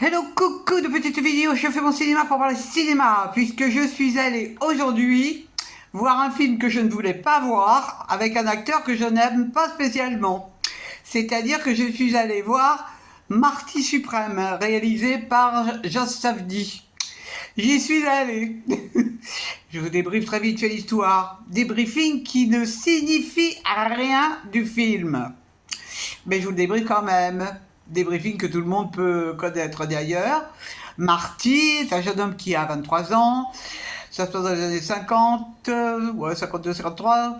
Hello, coucou de petites vidéos, je fais mon cinéma pour parler cinéma, puisque je suis allé aujourd'hui voir un film que je ne voulais pas voir, avec un acteur que je n'aime pas spécialement. C'est-à-dire que je suis allé voir Marty Suprême, réalisé par Joss Safdie. J'y suis allé. Je vous débriefe très vite sur l'histoire. Débriefing qui ne signifie rien du film. Mais je vous le débriefe quand même. Débriefing que tout le monde peut connaître d'ailleurs. Marty, c'est un jeune homme qui a 23 ans. Ça se passe dans les années 50, ouais, 52, 53.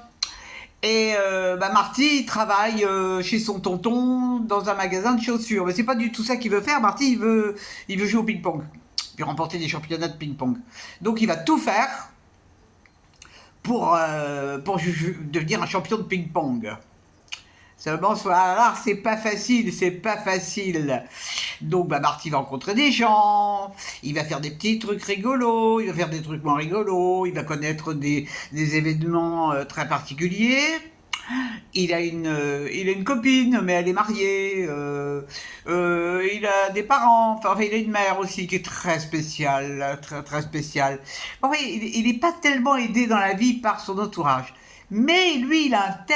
Et Marty il travaille chez son tonton dans un magasin de chaussures. Mais c'est pas du tout ça qu'il veut faire. Marty, il veut jouer au ping-pong. Puis remporter des championnats de ping-pong. Donc il va tout faire pour devenir un champion de ping-pong. Seulement, voilà, c'est pas facile, c'est pas facile. Donc, Marty va rencontrer des gens, il va faire des petits trucs rigolos, il va faire des trucs moins rigolos, il va connaître des événements très particuliers. Il a une copine, mais elle est mariée. Il a des parents, enfin, il a une mère aussi qui est très spéciale, très, très spéciale. Bon, oui, il n'est pas tellement aidé dans la vie par son entourage. Mais lui, il a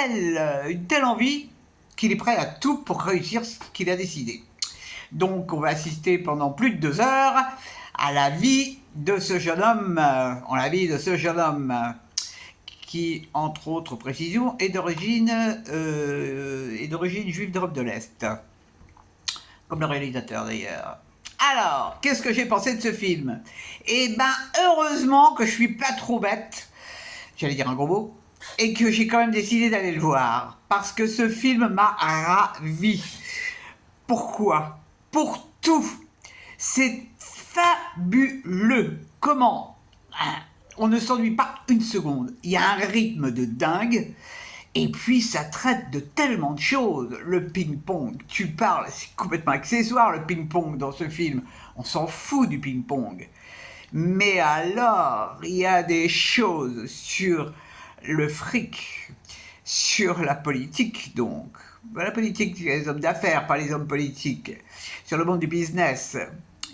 une telle envie qu'il est prêt à tout pour réussir ce qu'il a décidé. Donc, on va assister pendant plus de 2 heures à la vie de ce jeune homme, qui, entre autres précisions, est d'origine juive d'Europe de l'Est, comme le réalisateur d'ailleurs. Alors, qu'est-ce que j'ai pensé de ce film? Eh ben, heureusement que je suis pas trop bête, j'allais dire un gros mot, et que j'ai quand même décidé d'aller le voir, parce que ce film m'a ravi. Pourquoi? Pour tout. C'est fabuleux. Comment? On ne s'ennuie pas une seconde. Il y a un rythme de dingue. Et puis ça traite de tellement de choses. Le ping-pong, tu parles, c'est complètement accessoire le ping-pong dans ce film. On s'en fout du ping-pong. Mais alors, il y a des choses sur le fric, sur la politique donc. La politique, les hommes d'affaires, pas les hommes politiques. Sur le monde du business.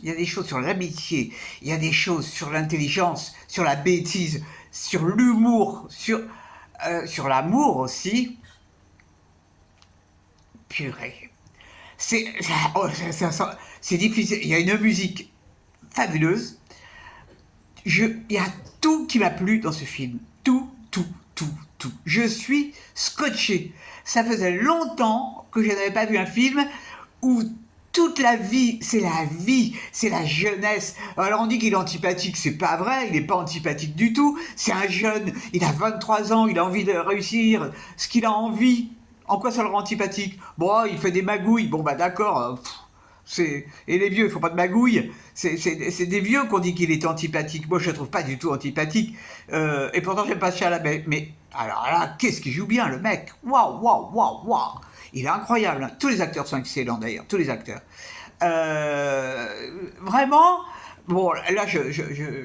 Il y a des choses sur l'amitié, il y a des choses sur l'intelligence, sur la bêtise, sur l'humour, sur l'amour aussi. Purée. C'est difficile. Il y a une musique fabuleuse. Il y a tout qui m'a plu dans ce film. Tout, tout, tout, tout. Je suis scotché. Ça faisait longtemps que je n'avais pas vu un film où toute la vie, c'est la jeunesse. Alors on dit qu'il est antipathique, c'est pas vrai, il n'est pas antipathique du tout. C'est un jeune, il a 23 ans, il a envie de réussir ce qu'il a envie. En quoi ça le rend antipathique? Bon, il fait des magouilles, bon d'accord. Et les vieux, ils font pas de magouilles. C'est des vieux qu'on dit qu'il est antipathique. Moi, je le trouve pas du tout antipathique. Et pourtant, j'aime pas Chalamet. Mais alors là, qu'est-ce qu'il joue bien, le mec? Waouh, waouh, waouh, waouh. Il est incroyable. Tous les acteurs sont excellents, d'ailleurs. Tous les acteurs. Vraiment. Bon, là,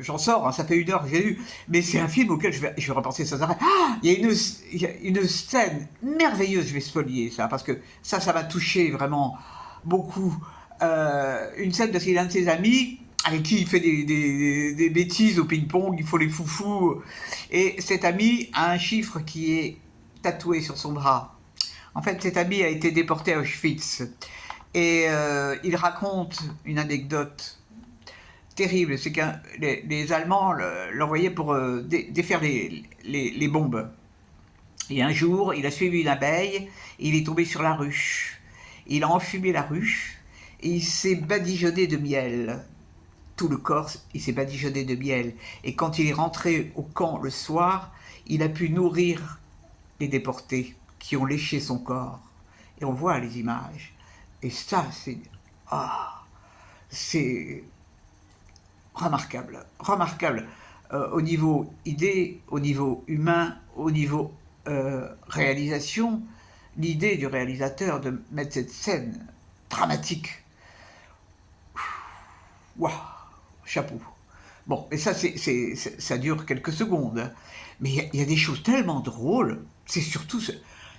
j'en sors. Hein, ça fait 1 heure que j'ai lu. Mais c'est un film auquel je vais repenser sans arrêt. Ah, il y a une scène merveilleuse. Je vais spolier ça parce que ça m'a touché vraiment beaucoup. Une scène parce qu'il a un de ses amis avec qui il fait des bêtises au ping-pong, il faut les foufous. Et cet ami a un chiffre qui est tatoué sur son bras. En fait, cet ami a été déporté à Auschwitz. Et il raconte une anecdote terrible. C'est que les Allemands l'envoyaient pour défaire les bombes. Et un jour, il a suivi une abeille et il est tombé sur la ruche. Il a enfumé la ruche et il s'est badigeonné de miel. Tout le corps, il s'est badigeonné de miel. Et quand il est rentré au camp le soir, il a pu nourrir les déportés qui ont léché son corps. Et on voit les images. Et ça, c'est remarquable. Remarquable au niveau idée, au niveau humain, au niveau réalisation. L'idée du réalisateur de mettre cette scène dramatique. Waouh, chapeau. Bon, et ça, ça dure quelques secondes. Mais il y a des choses tellement drôles. C'est surtout,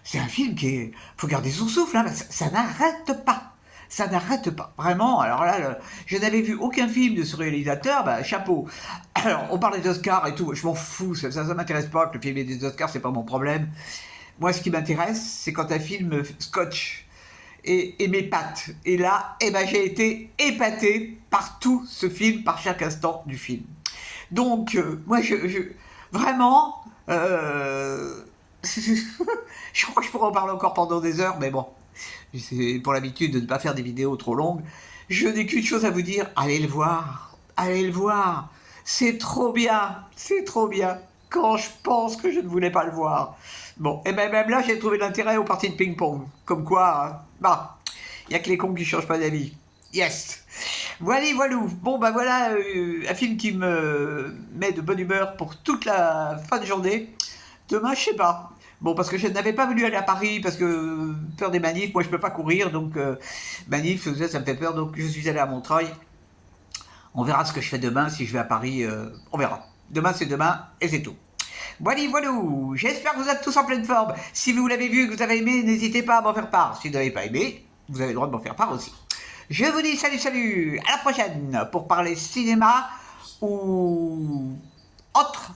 c'est un film qui est, faut garder son souffle, hein, ça n'arrête pas. ça n'arrête pas. Vraiment, alors là, je n'avais vu aucun film de ce réalisateur, bah, chapeau. Alors, on parle des Oscars et tout, je m'en fous, ça m'intéresse pas que le film ait des Oscars, c'est pas mon problème. Moi, ce qui m'intéresse, c'est quand un film scotch et m'épate. Et là, eh ben, j'ai été épaté par tout ce film, par chaque instant du film. Donc, moi, vraiment, je crois que je pourrais en parler encore pendant des heures, mais bon, c'est pour l'habitude de ne pas faire des vidéos trop longues. Je n'ai qu'une chose à vous dire, allez le voir, allez le voir. C'est trop bien, c'est trop bien. Quand je pense que je ne voulais pas le voir. Bon, et ben même là, j'ai trouvé l'intérêt aux parties de ping-pong. Comme quoi, hein, bah, il n'y a que les cons qui changent pas d'avis. Yes. Voilà, voilou. Bon, bah voilà, un film qui me met de bonne humeur pour toute la fin de journée. Demain, je sais pas. Bon, parce que je n'avais pas voulu aller à Paris, parce que peur des manifs, moi je peux pas courir, donc manif, ça me fait peur, donc je suis allé à Montreuil. On verra ce que je fais demain, si je vais à Paris, on verra. Demain c'est demain, et c'est tout. Voilà, voilou, j'espère que vous êtes tous en pleine forme. Si vous l'avez vu et que vous avez aimé, n'hésitez pas à m'en faire part. Si vous n'avez pas aimé, vous avez le droit de m'en faire part aussi. Je vous dis salut, salut, à la prochaine pour parler cinéma ou autre